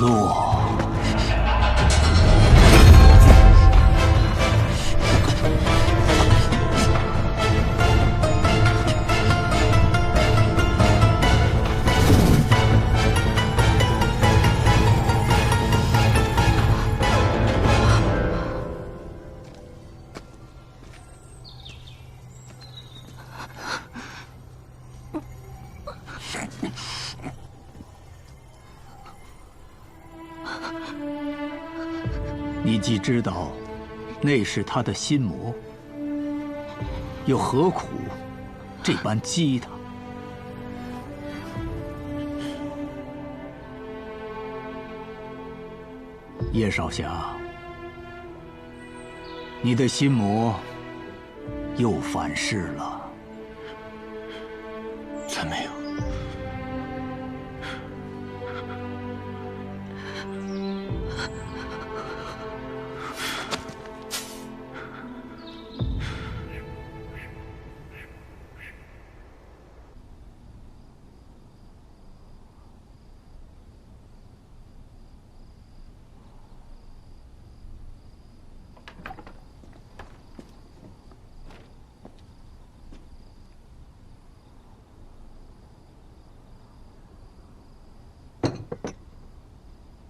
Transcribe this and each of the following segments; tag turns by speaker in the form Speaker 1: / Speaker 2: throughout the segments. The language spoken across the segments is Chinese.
Speaker 1: 洛，你既知道那是他的心魔，又何苦这般激他？叶少侠，你的心魔又反噬了。
Speaker 2: 才没有。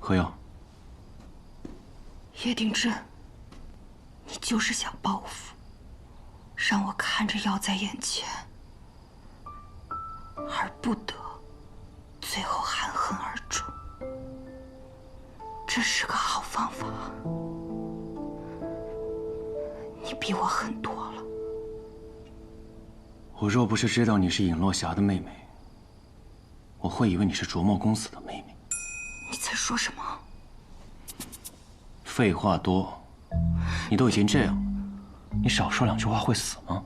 Speaker 2: 何曜，
Speaker 3: 叶鼎真，你就是想报复，让我看着要在眼前，而不得最后含恨而终。这是个好方法，你比我狠多了。
Speaker 2: 我若不是知道你是尹落霞的妹妹，我会以为你是卓墨公子的妹妹。
Speaker 3: 你在说什么？
Speaker 2: 废话多，你都已经这样了，你少说两句话会死吗？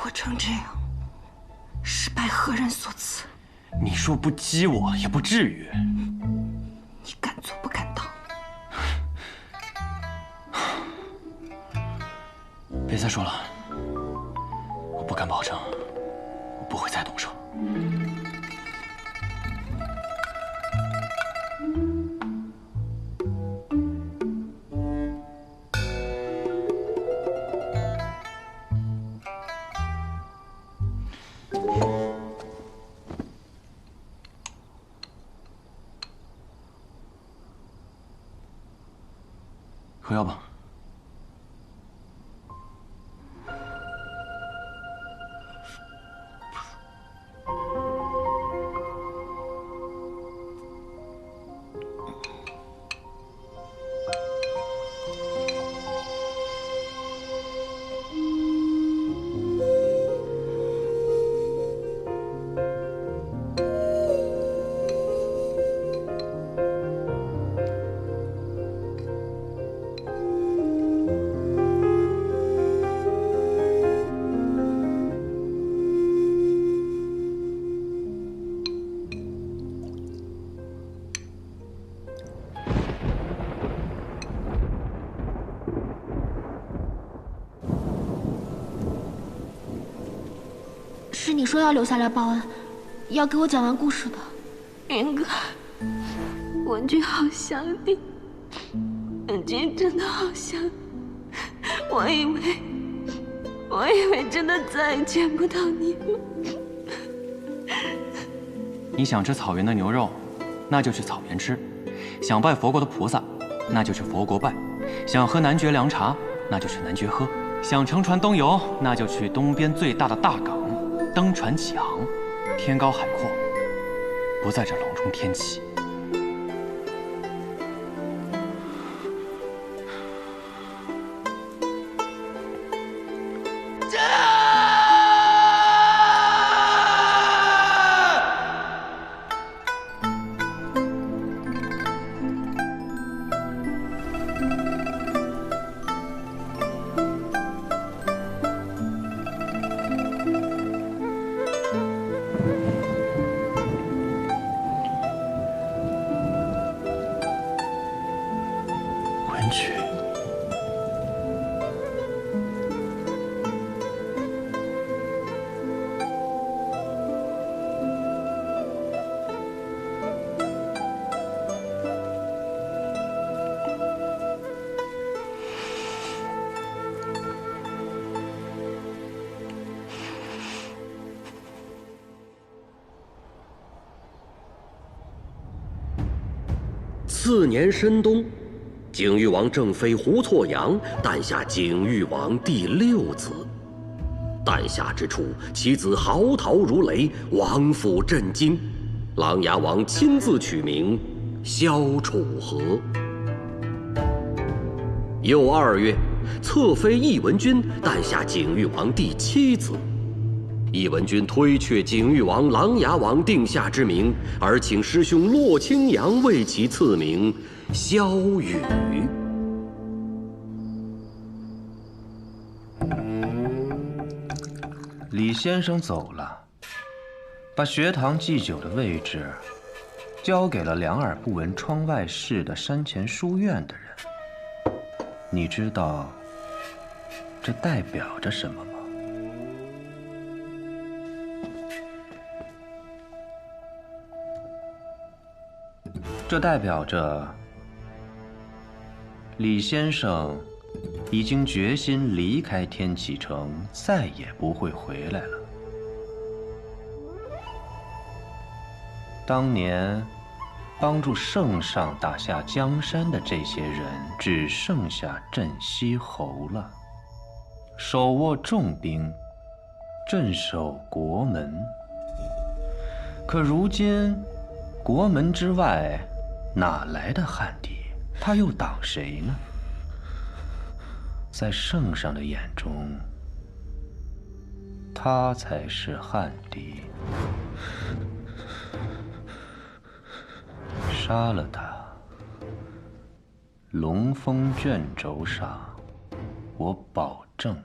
Speaker 3: 我成这样，是拜何人所赐？
Speaker 2: 你说不激我也不至于。
Speaker 3: 你敢做不敢当。
Speaker 2: 别再说了，我不敢保证，我不会再动手。喝药吧。
Speaker 4: 你说要留下来报恩，要给我讲完故事的。
Speaker 3: 云哥，文君好想你，文君真的好想你。我以为真的再也见不到你了。
Speaker 2: 你想吃草原的牛肉，那就去草原吃；想拜佛国的菩萨，那就去佛国拜；想喝男爵凉茶，那就去男爵喝；想乘船东游，那就去东边最大的大港，登船起航。天高海阔，不在这笼中天起。文曲，
Speaker 5: 次年申冬，景裕王正妃胡错阳诞下景裕王第6子。诞下之初，其子嚎啕如雷，王府震惊。琅琊王亲自取名萧楚河。又2月，侧妃易文君诞下景裕王第7子。易文君推却景裕王琅琊王定下之名，而请师兄骆青阳为其赐名萧雨。
Speaker 6: 李先生走了，把学堂祭酒的位置交给了两耳不闻窗外事的山前书院的人。你知道这代表着什么吗？这代表着李先生已经决心离开天启城，再也不会回来了。当年帮助圣上打下江山的这些人，只剩下镇西侯了，手握重兵，镇守国门。可如今，国门之外哪来的汉敌？他又挡谁呢？在圣上的眼中，他才是汉敌。杀了他，龙峰卷轴上，我保证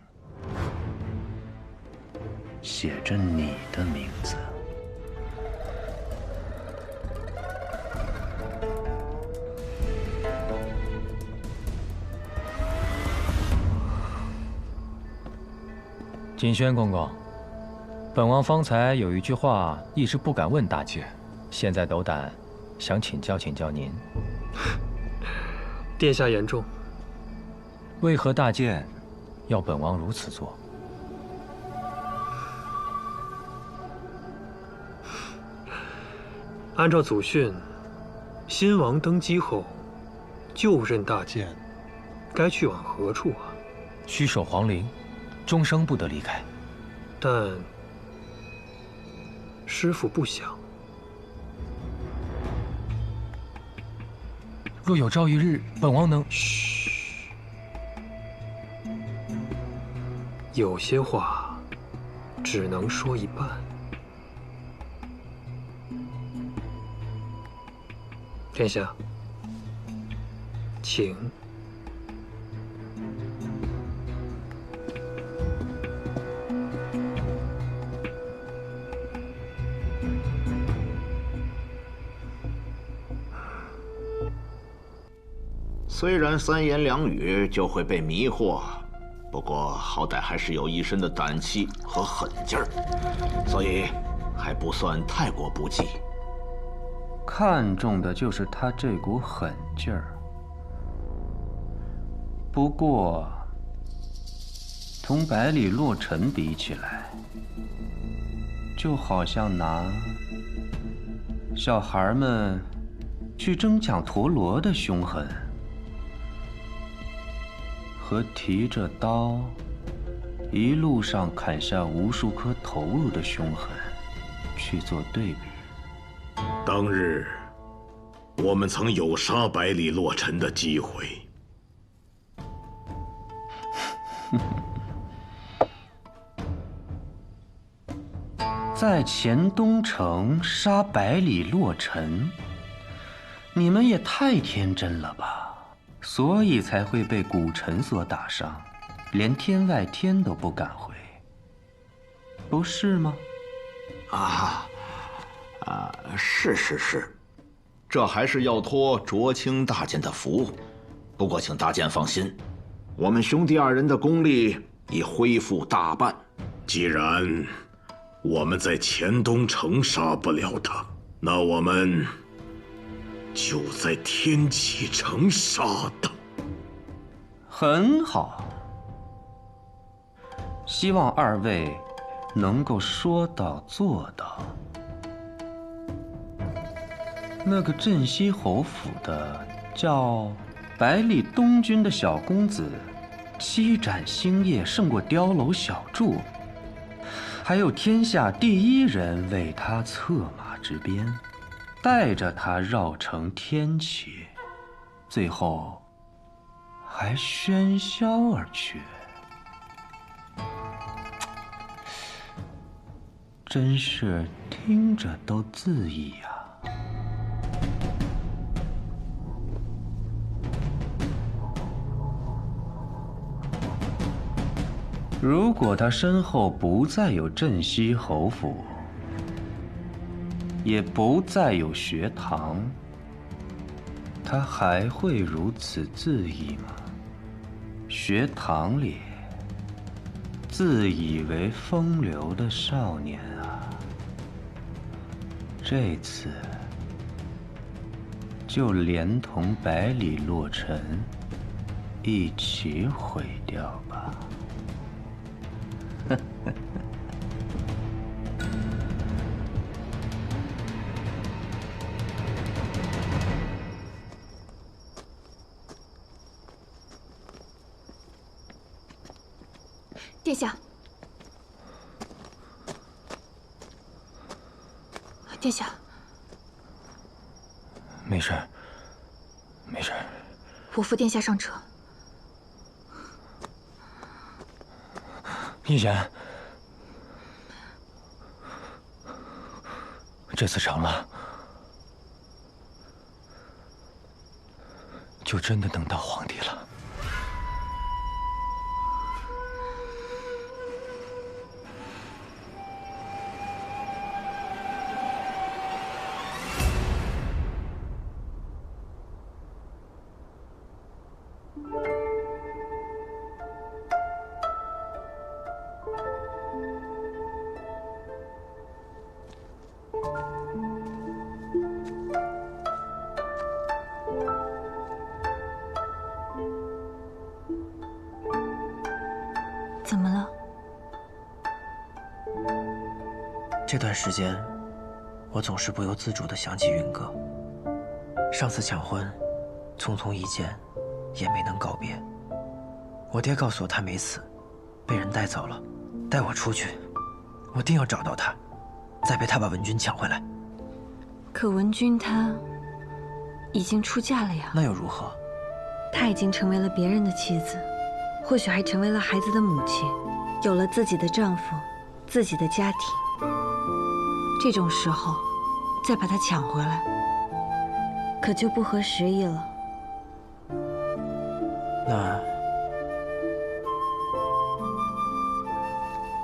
Speaker 6: 写着你的名字。
Speaker 7: 锦轩公公，本王方才有一句话一直不敢问大姐，现在斗胆想请教您。
Speaker 8: 殿下言重。
Speaker 7: 为何大剑要本王如此做？
Speaker 8: 按照祖训，新王登基后就任大剑，该去往何处啊？
Speaker 7: 须守皇陵，终生不得离开。
Speaker 8: 但师父不想。
Speaker 7: 若有朝一日，本王能……
Speaker 8: 嘘，有些话只能说一半。殿下，请。
Speaker 9: 虽然三言两语就会被迷惑，不过好歹还是有一身的胆气和狠劲儿，所以还不算太过不济。
Speaker 6: 看中的就是他这股狠劲儿。不过，同百里洛尘比起来，就好像拿小孩们去争抢陀螺的凶狠，和提着刀一路上砍下无数颗头颅的凶狠去做对比。
Speaker 10: 当日，我们曾有杀百里洛尘的机会。
Speaker 6: 在黔东城杀百里洛尘，你们也太天真了吧！所以才会被古尘所打伤，连天外天都不敢回，不是吗？
Speaker 9: 是，这还是要托卓清大剑的福。不过请大剑放心，我们兄弟二人的功力已恢复大半。
Speaker 10: 既然我们在黔东城杀不了他，那我们就在天启城杀他。
Speaker 6: 很好，希望二位能够说到做到。那个镇西侯府的叫百里东军的小公子，七斩星夜胜过碉楼小筑，还有天下第一人为他策马执鞭，带着他绕城天启，最后还喧嚣而去，真是听着都恣意呀。如果他身后不再有镇西侯府，也不再有学堂，他还会如此恣意吗？学堂里自以为风流的少年啊，这次就连同百里洛尘一起毁掉吧。
Speaker 4: 殿下，殿下，
Speaker 7: 没事，没事。
Speaker 4: 我扶殿下上车。
Speaker 7: 一言，这次成了，就真的能当皇帝了。
Speaker 3: 怎么了？
Speaker 11: 这段时间，我总是不由自主地想起云哥。上次抢婚，匆匆一见，也没能告别。我爹告诉我他没死，被人带走了，带我出去，我定要找到他，再陪他把文君抢回来。
Speaker 3: 可文君她已经出嫁了呀。
Speaker 11: 那又如何？
Speaker 3: 她已经成为了别人的妻子，或许还成为了孩子的母亲，有了自己的丈夫，自己的家庭。这种时候，再把她抢回来，可就不合时宜了。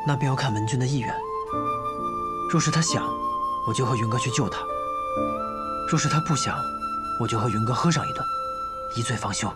Speaker 11: 那便要看文君的意愿。若是他想，我就和云哥去救他；若是他不想，我就和云哥喝上一顿，一醉方休。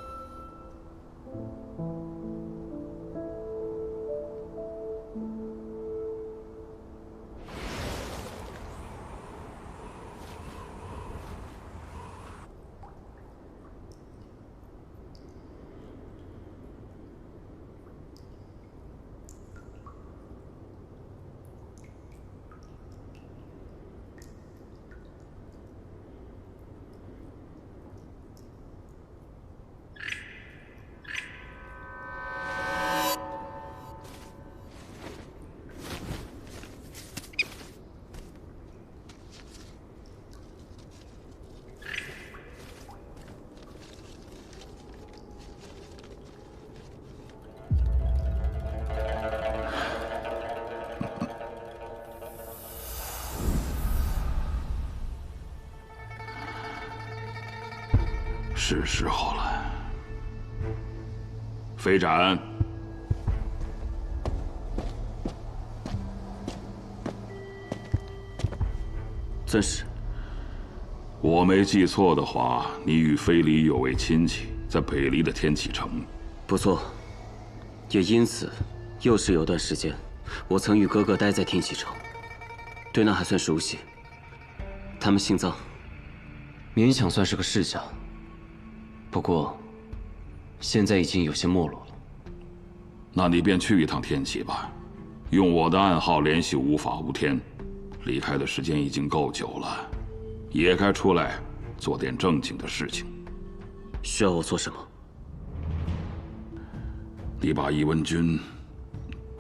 Speaker 12: 是时候了。飞斩。
Speaker 5: 尊师，
Speaker 12: 我没记错的话，你与非离有位亲戚，在北离的天启城。
Speaker 5: 不错，也因此，又是有段时间，我曾与哥哥待在天启城，对那还算熟悉。他们姓臧，勉强算是个世家，不过，现在已经有些没落了。
Speaker 12: 那你便去一趟天启吧，用我的暗号联系无法无天。离开的时间已经够久了，也该出来做点正经的事情。
Speaker 5: 需要我做什么？
Speaker 12: 你把易文君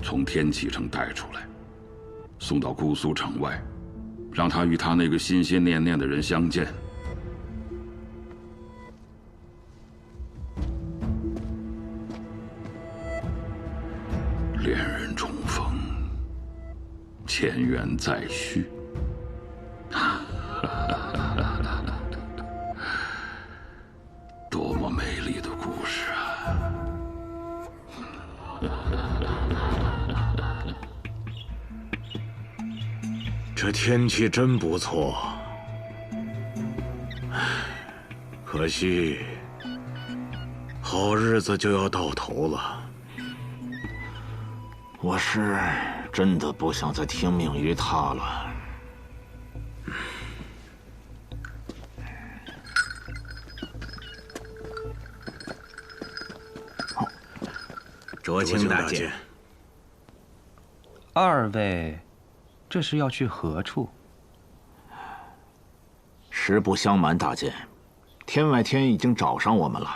Speaker 12: 从天启城带出来，送到姑苏城外，让他与他那个心心念念的人相见。恋人重逢，前缘再续。多么美丽的故事啊！
Speaker 10: 这天气真不错，可惜好日子就要到头了。
Speaker 9: 我是真的不想再听命于他了。
Speaker 10: 卓清大剑，
Speaker 6: 二位，这是要去何处？
Speaker 9: 实不相瞒，大剑，天外天已经找上我们了，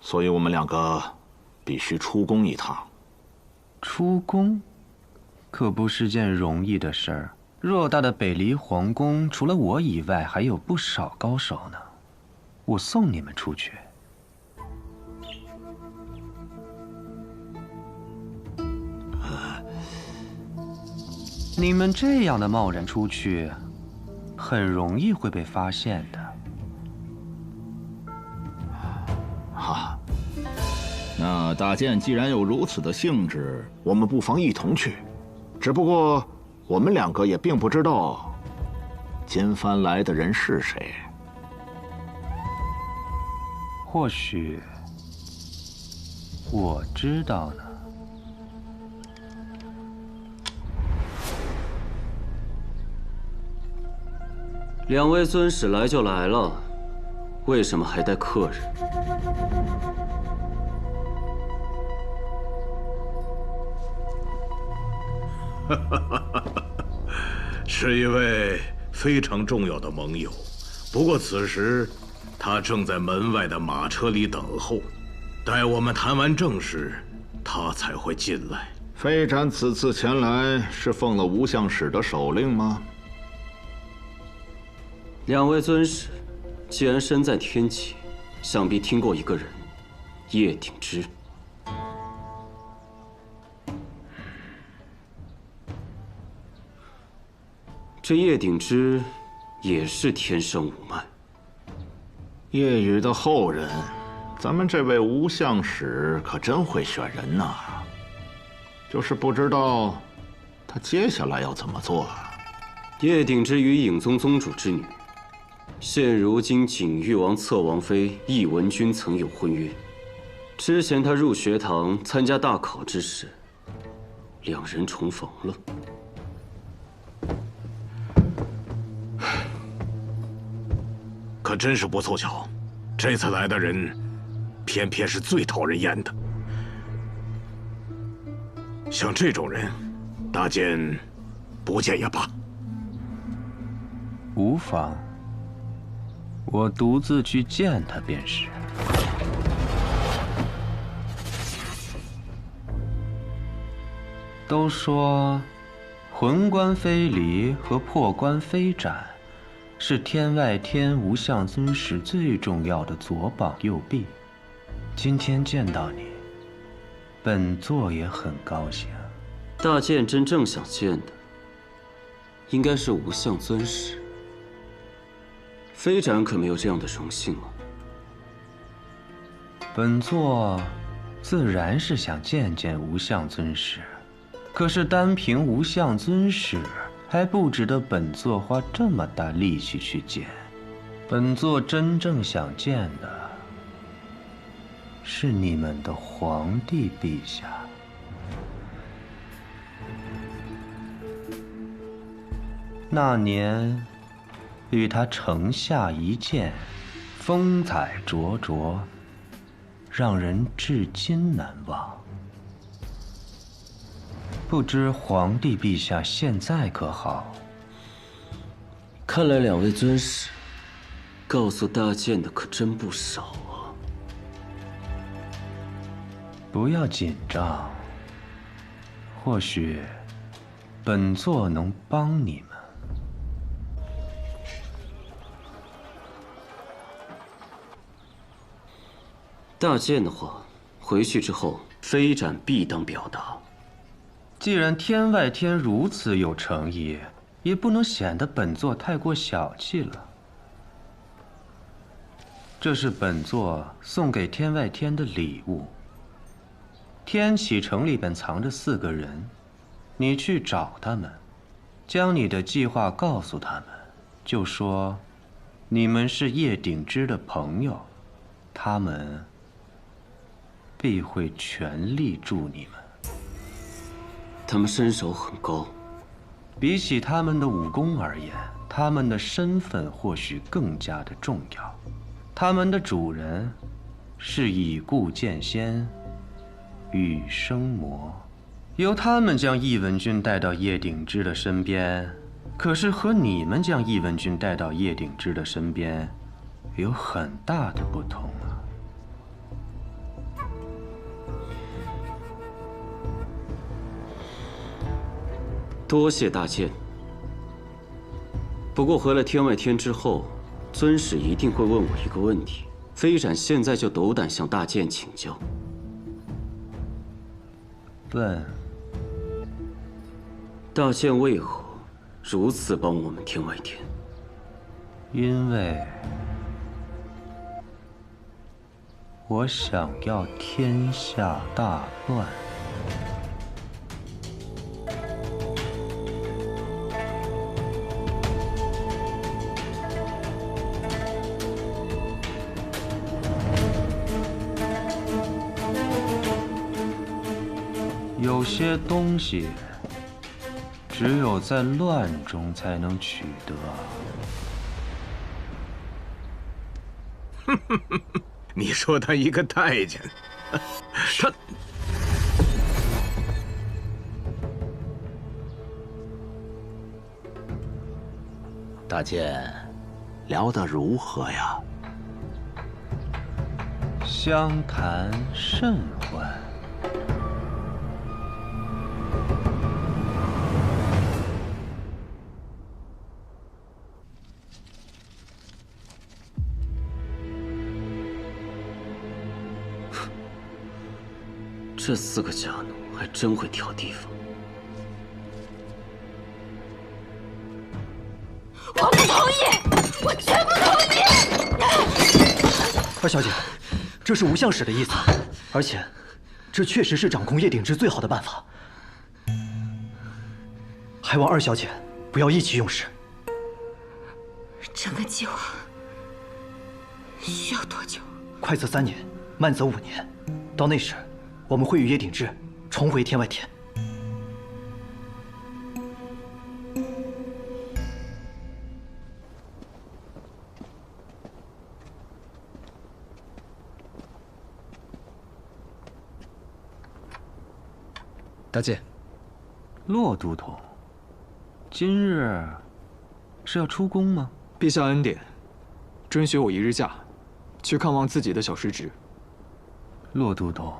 Speaker 9: 所以我们两个必须出宫一趟。
Speaker 6: 出宫，可不是件容易的事儿。偌大的北离皇宫，除了我以外，还有不少高手呢。我送你们出去。你们这样的贸然出去，很容易会被发现的。
Speaker 9: 哈，那大剑既然有如此的兴致，我们不妨一同去。只不过我们两个也并不知道今番来的人是谁。
Speaker 6: 或许我知道呢。
Speaker 5: 两位尊使来就来了，为什么还带客人？
Speaker 10: 是一位非常重要的盟友，不过此时他正在门外的马车里等候，待我们谈完正事，他才会进来。
Speaker 9: 飞斩此次前来是奉了吴相使的手令吗？
Speaker 5: 两位尊使，既然身在天启，想必听过一个人，叶鼎之。这叶鼎之也是天生五脉。
Speaker 9: 叶羽的后人，咱们这位吴相使可真会选人呐。就是不知道他接下来要怎么做啊。
Speaker 5: 叶鼎之与影宗宗主之女，现如今景裕王侧王妃易文君曾有婚约。之前他入学堂参加大考之时，两人重逢了。
Speaker 10: 可真是不凑巧，这次来的人，偏偏是最讨人厌的。像这种人，大剑不见也罢。
Speaker 6: 无妨，我独自去见他便是。都说，魂关飞离和破关飞斩，是天外天无相尊使最重要的左膀右臂。今天见到你，本座也很高兴。
Speaker 5: 大剑真正想见的，应该是无相尊使。飞斩可没有这样的荣幸啊。
Speaker 6: 本座自然是想见见无相尊师，可是单凭无相尊师还不值得本座花这么大力气去见。本座真正想见的是你们的皇帝陛下。那年与他城下一见，风采灼灼，让人至今难忘。不知皇帝陛下现在可好？
Speaker 11: 看来两位尊师告诉大剑的可真不少啊！
Speaker 6: 不要紧张，或许本座能帮你们。
Speaker 11: 大剑的话，回去之后飞斩必当表达。
Speaker 6: 既然天外天如此有诚意，也不能显得本座太过小气了。这是本座送给天外天的礼物。天启城里边藏着4个人，你去找他们，将你的计划告诉他们，就说你们是叶鼎之的朋友，他们必会全力助你们。
Speaker 11: 他们身手很高，
Speaker 6: 比起他们的武功而言，他们的身份或许更加的重要。他们的主人是已故剑仙羽生魔，由他们将易文君带到叶鼎之的身边，可是和你们将易文君带到叶鼎之的身边有很大的不同啊。
Speaker 11: 多谢大剑。不过回了天外天之后，尊师一定会问我一个问题：飞斩现在就斗胆向大剑请教。
Speaker 6: 问。
Speaker 11: 大剑为何如此帮我们天外天？
Speaker 6: 因为我想要天下大乱。有些东西只有在乱中才能取
Speaker 10: 得。你说他一个太监，他
Speaker 1: 大剑聊得如何呀？
Speaker 6: 相谈甚欢。
Speaker 11: 这4个家奴还真会挑地方。
Speaker 3: 我不同意，我绝不同意！
Speaker 13: 二小姐，这是无相使的意思，而且，这确实是掌控叶鼎之最好的办法。还望二小姐不要意气用事。
Speaker 4: 整个计划需要多久？
Speaker 13: 快则3年，慢则5年。到那时，我们会与叶鼎之重回天外天。
Speaker 14: 大剑，
Speaker 6: 骆都统，今日是要出宫吗？
Speaker 14: 陛下恩典，准许我1日假，去看望自己的小师侄。
Speaker 6: 骆都统。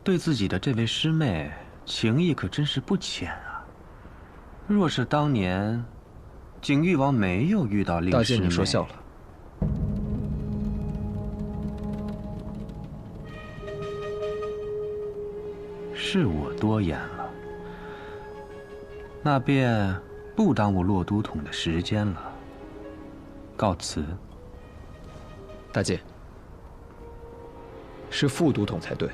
Speaker 6: 对自己的这位师妹情谊可真是不浅啊！若是当年景玉王没有遇到令师妹，
Speaker 14: 大剑你说笑了。
Speaker 6: 是我多言了，那便不耽误骆都统的时间了。告辞。
Speaker 14: 大剑，是副都统才对。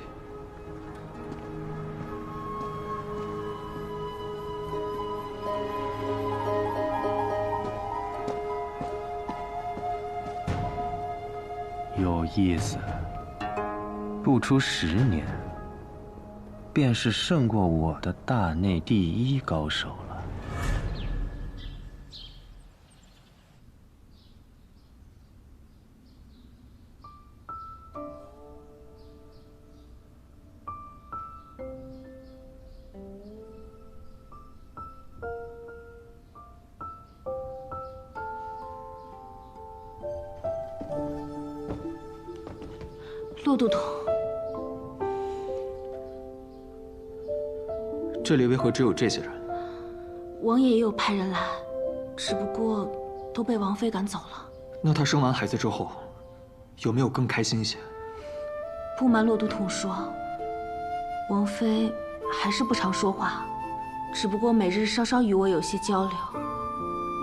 Speaker 6: 有意思，不出10年，便是胜过我的大内第一高手了。
Speaker 3: 骆都统，
Speaker 14: 这里为何只有这些人？
Speaker 3: 王爷也有派人来，只不过都被王妃赶走了。
Speaker 14: 那她生完孩子之后，有没有更开心些？
Speaker 3: 不瞒骆都统说，王妃还是不常说话，只不过每日稍稍与我有些交流。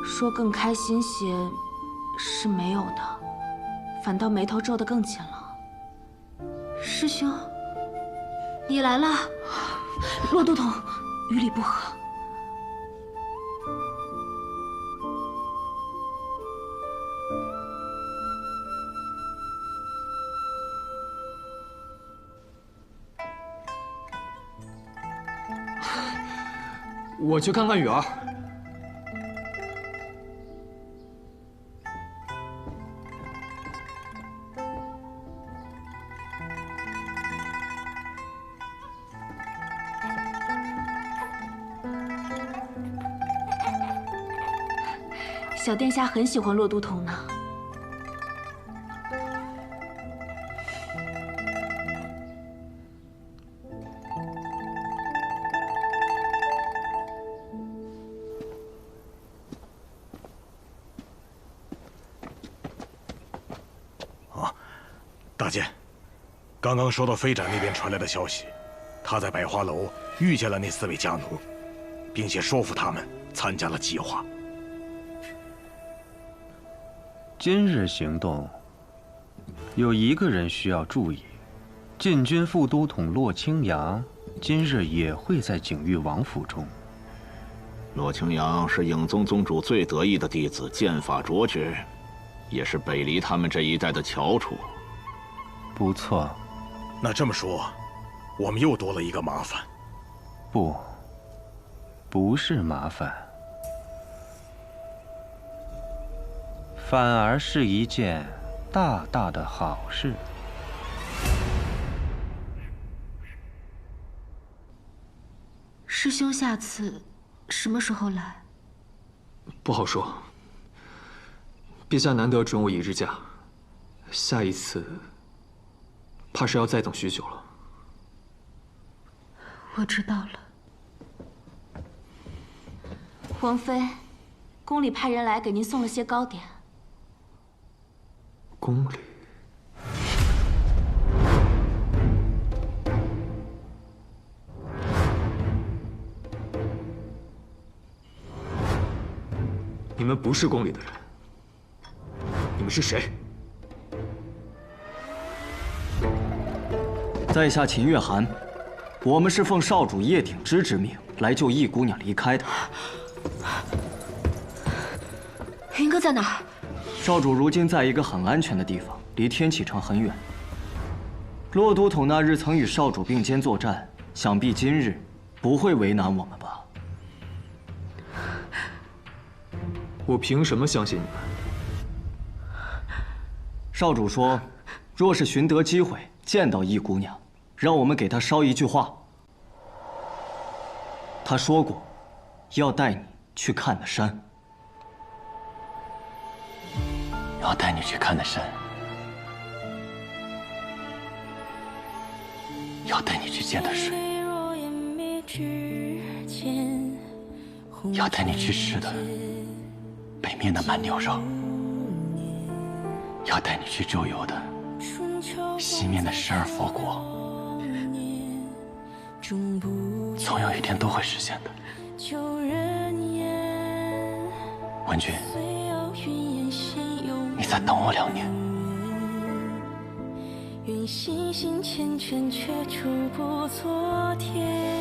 Speaker 3: 说更开心些是没有的，反倒眉头皱得更紧了。师兄，你来了。骆都统，与理不合。
Speaker 14: 我去看看雨儿。
Speaker 3: 小殿下很喜欢骆都统呢。
Speaker 10: 大监，刚刚收到飞展那边传来的消息，他在百花楼遇见了那4位家奴，并且说服他们参加了计划。
Speaker 6: 今日行动，有一个人需要注意：禁军副都统骆青阳今日也会在景玉王府中。
Speaker 9: 骆青阳是影宗宗主最得意的弟子，剑法卓绝，也是北离他们这一带的翘楚。
Speaker 6: 不错。
Speaker 10: 那这么说，我们又多了一个麻烦。
Speaker 6: 不是麻烦，反而是一件大大的好事。
Speaker 3: 师兄下次什么时候来？
Speaker 14: 不好说。陛下难得准我1日假，下一次怕是要再等许久了。
Speaker 3: 我知道了。王妃，宫里派人来给您送了些糕点。
Speaker 14: 宫里？你们不是宫里的人，你们是谁？
Speaker 13: 在下秦月寒，我们是奉少主叶鼎之之命来救易姑娘离开的。
Speaker 3: 云哥在哪儿？
Speaker 13: 少主如今在一个很安全的地方，离天启城很远。骆都统那日曾与少主并肩作战，想必今日不会为难我们吧？
Speaker 14: 我凭什么相信你们？
Speaker 13: 少主说，若是寻得机会见到易姑娘，让我们给她捎一句话。她说过，要带你去看那山。
Speaker 2: 要带你去看的山，要带你去见的水，要带你去吃的北面的蛮牛肉，要带你去周游的西面的12佛国，总有一天都会实现的。文君，你再等我2年。
Speaker 15: 愿心心缱绻，却触不昨天。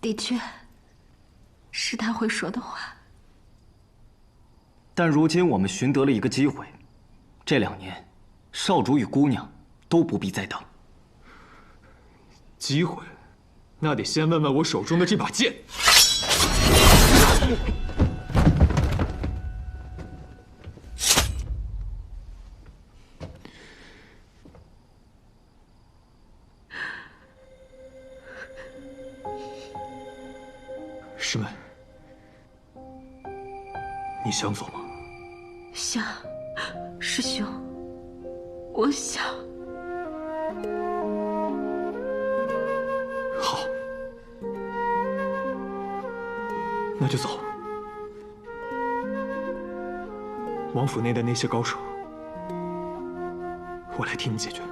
Speaker 3: 的确，是他会说的话。
Speaker 13: 但如今我们寻得了一个机会，这2年，少主与姑娘都不必再等。
Speaker 14: 机会，那得先问问我手中的这把剑。师妹，你想走吗？
Speaker 3: 想，师兄，我想。
Speaker 14: 好，那就走。王府内的那些高手，我来替你解决。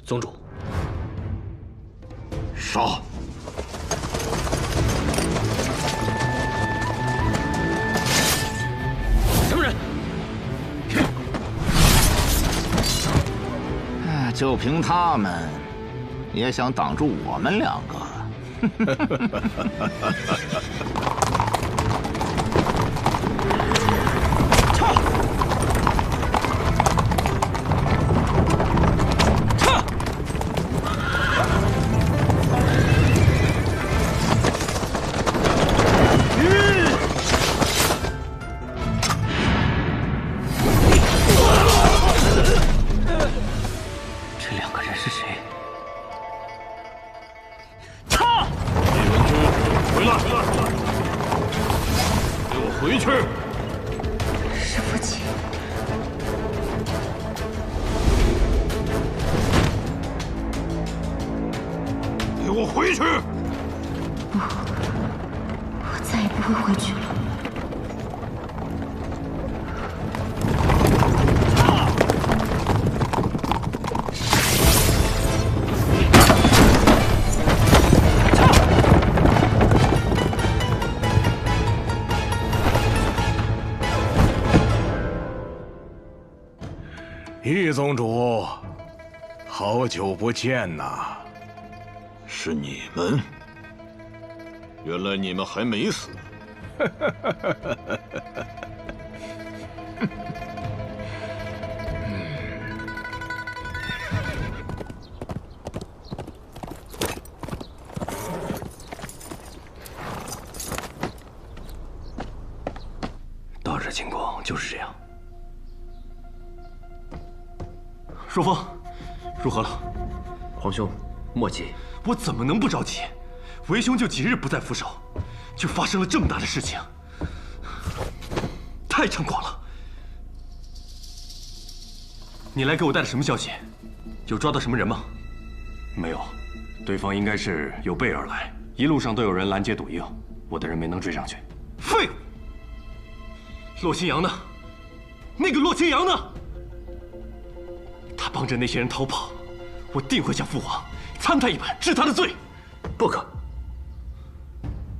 Speaker 14: 宗主，
Speaker 9: 杀！
Speaker 14: 什么人？
Speaker 9: 就凭他们，也想挡住我们2个？
Speaker 10: 易宗主，好久不见呐！
Speaker 9: 是你们？原来你们还没死。
Speaker 13: 当时情况就是这样。若风，如何了？
Speaker 5: 皇兄，莫急。
Speaker 13: 我怎么能不着急？为兄就几日不在副手，就发生了这么大的事情，太猖狂了！你来给我带了什么消息？有抓到什么人吗？没有，对方应该是有备而来，一路上都有人拦截堵应，我的人没能追上去。废物！洛清扬呢？那个洛清扬呢？他帮着那些人逃跑，我定会向父皇参他一本，治他的罪。
Speaker 5: 不可！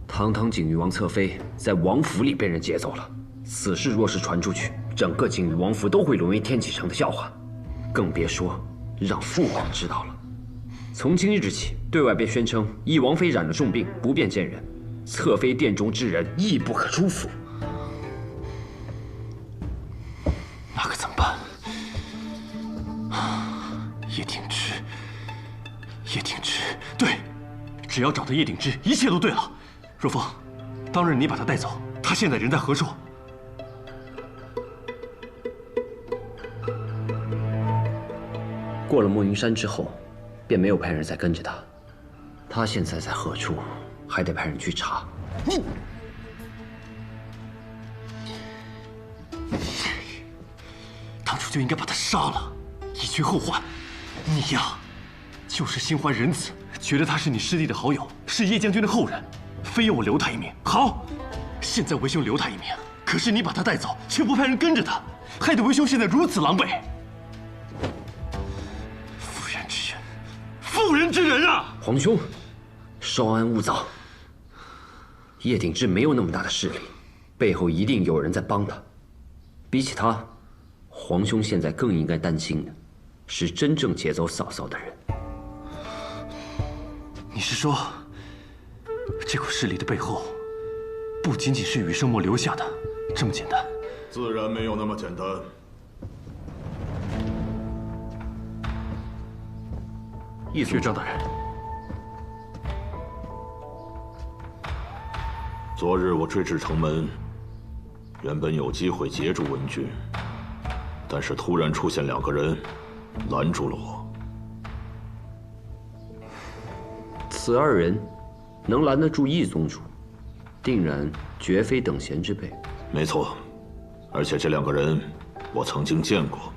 Speaker 5: 堂堂景玉王侧妃在王府里被人劫走了，此事若是传出去，整个景玉王府都会沦为天启城的笑话，更别说让父皇知道了。从今日起，对外便宣称懿王妃染了重病，不便见人，侧妃殿中之人亦不可出府。
Speaker 13: 那可怎么办？叶挺之，叶挺之，对，只要找到叶挺之，一切都对了。若风，当日你把他带走，他现在人在何处？
Speaker 5: 过了墨云山之后，便没有派人再跟着他。他现在在何处，还得派人去查。
Speaker 13: 你，当初就应该把他杀了，以绝后患。你呀，就是心怀仁慈，觉得他是你师弟的好友，是叶将军的后人，非要我留他一命。好，现在为兄留他一命，可是你把他带走，却不派人跟着他，害得为兄现在如此狼狈。妇人之仁，妇人之仁啊！
Speaker 5: 皇兄，稍安勿躁。叶鼎之没有那么大的势力，背后一定有人在帮他。比起他，皇兄现在更应该担心的是真正劫走嫂嫂的人。
Speaker 13: 你是说，这股势力的背后，不仅仅是羽生墨留下的这么简单？
Speaker 10: 自然没有那么简单。
Speaker 13: 学长大人，
Speaker 10: 昨日我追至城门，原本有机会截住文君，但是突然出现2个人，拦住了我。
Speaker 5: 此2人能拦得住易宗主，定然绝非等闲之辈。
Speaker 10: 没错，而且这2个人我曾经见过。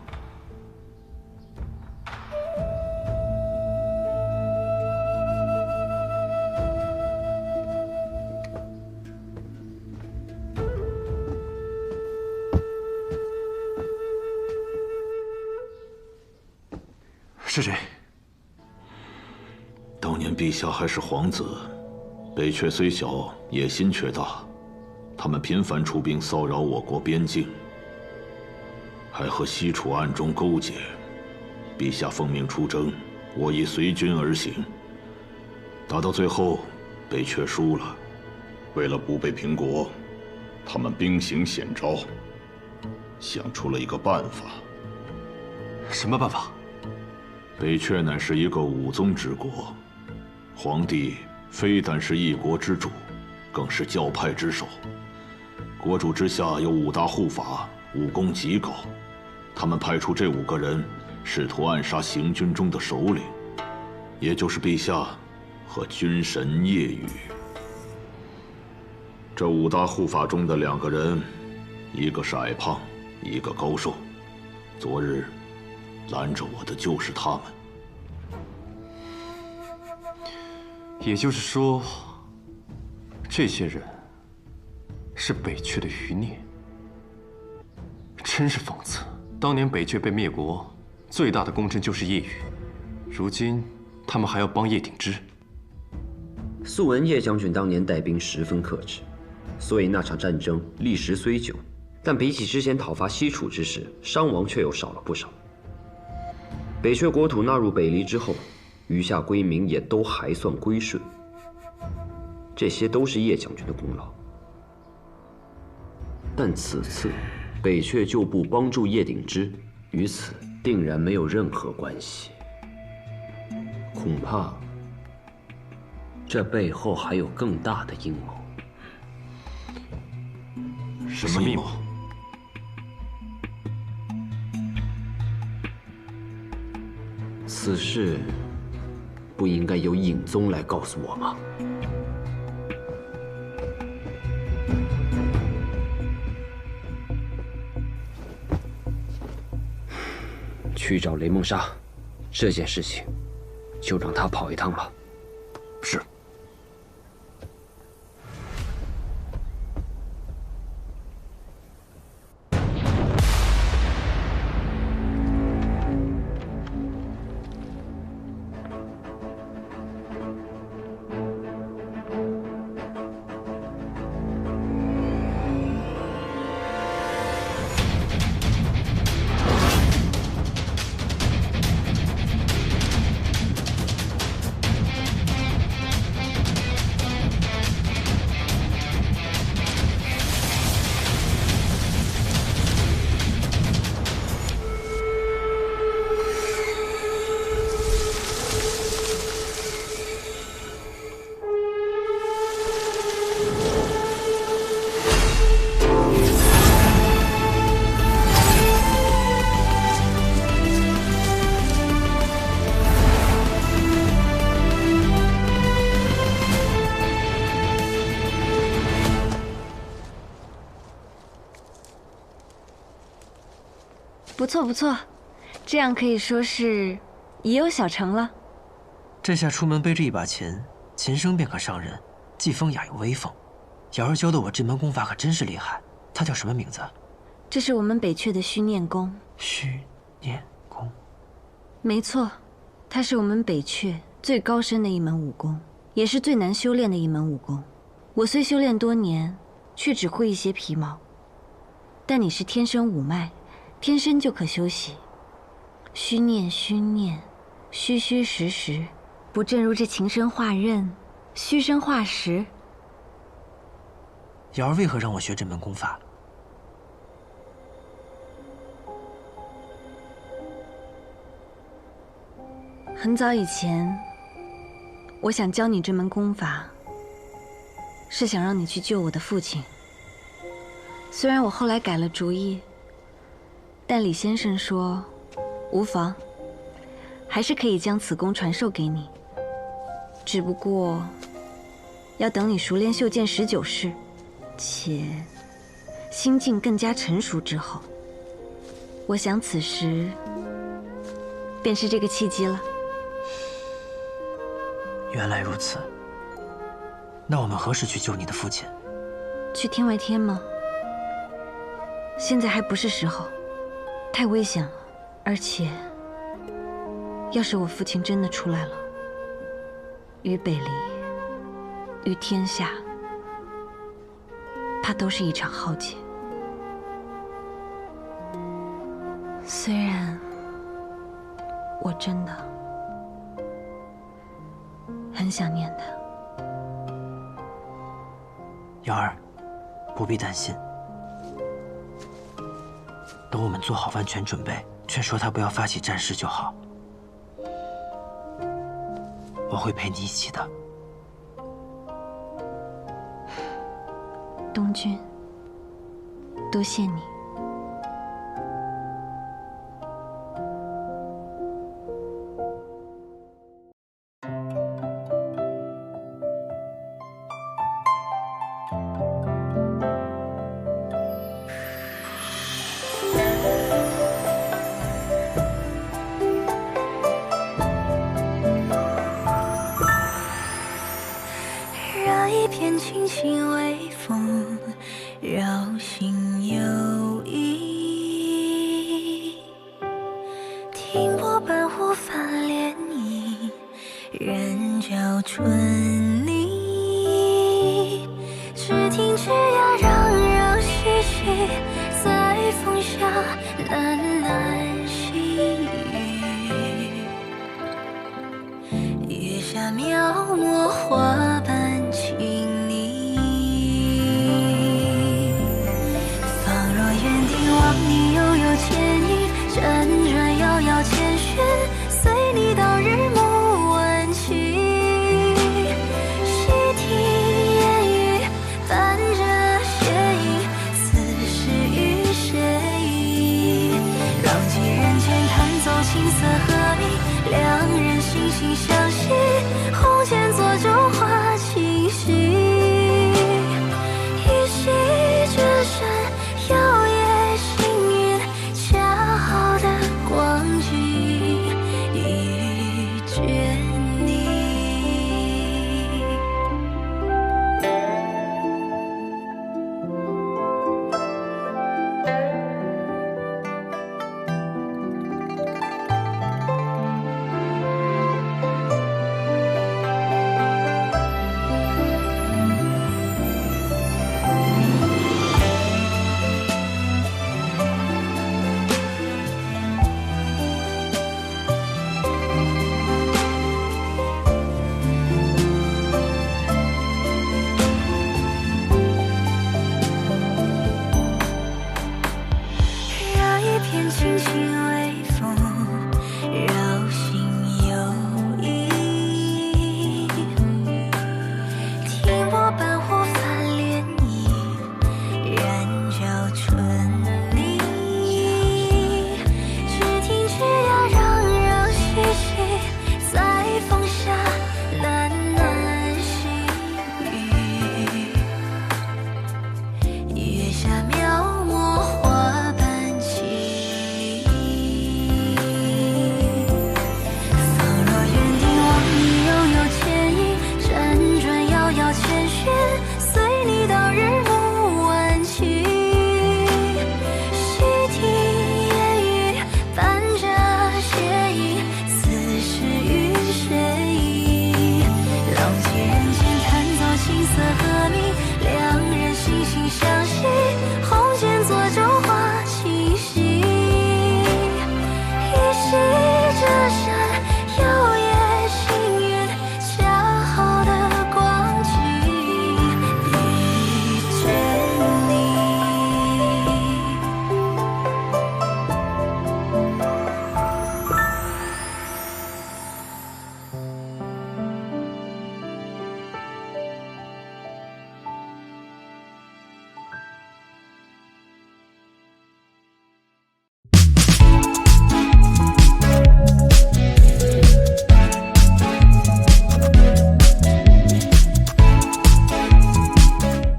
Speaker 13: 是谁？
Speaker 10: 当年陛下还是皇子，北阙虽小，野心却大。他们频繁出兵骚扰我国边境，还和西楚暗中勾结。陛下奉命出征，我亦随军而行。打到最后，北阙输了。为了不被平国，他们兵行险招，想出了一个办法。
Speaker 13: 什么办法？
Speaker 10: 北阙乃是一个武宗之国，皇帝非但是一国之主，更是教派之首。国主之下有5大护法，武功极高。他们派出这5个人，试图暗杀行军中的首领，也就是陛下和军神夜雨。这5大护法中的2个人，一个是矮胖，一个高瘦。昨日拦着我的就是他们。
Speaker 13: 也就是说，这些人是北阙的余孽。真是讽刺！当年北阙被灭国，最大的功臣就是叶羽，如今他们还要帮叶鼎之。
Speaker 5: 素闻叶将军当年带兵十分克制，所以那场战争历时虽久，但比起之前讨伐西楚之时，伤亡却又少了不少。北阙国土纳入北黎之后，余下归民也都还算归顺，这些都是叶将军的功劳。但此次北阙旧部帮助叶鼎之，与此定然没有任何关系。恐怕这背后还有更大的阴谋。
Speaker 13: 什么密谋？
Speaker 5: 此事不应该由尹宗来告诉我吗？去找雷梦莎，这件事情就让他跑一趟吧。
Speaker 13: 是。
Speaker 16: 不错不错，这样可以说是已有小成了。
Speaker 11: 这下出门背着一把琴，琴声便可伤人，既风雅又威风。瑶儿教的我这门功法可真是厉害，他叫什么名字？
Speaker 16: 这是我们北阙的虚念宫。
Speaker 11: 虚念宫。
Speaker 16: 没错，它是我们北阙最高深的一门武功，也是最难修炼的一门武功。我虽修炼多年，却只会一些皮毛。但你是天生五脉，天生就可修习。虚念，虚念，虚虚实实，不正如这情生化刃，虚生化实。
Speaker 11: 瑶儿为何让我学这门功法？
Speaker 16: 很早以前，我想教你这门功法，是想让你去救我的父亲。虽然我后来改了主意，但李先生说无妨，还是可以将此功传授给你。只不过要等你熟练袖剑19式，且心境更加成熟之后。我想此时便是这个契机了。
Speaker 11: 原来如此，那我们何时去救你的父亲？
Speaker 16: 去天外天吗？现在还不是时候，太危险了。而且，要是我父亲真的出来了，于北离，于天下，怕都是一场浩劫。虽然我真的很想念他。
Speaker 11: 瑶儿，不必担心。等我们做好万全准备，劝说他不要发起战事就好。我会陪你一起的。
Speaker 16: 东君，多谢你。
Speaker 15: 轻轻微风绕心游弋，听波般忽泛涟漪，人教春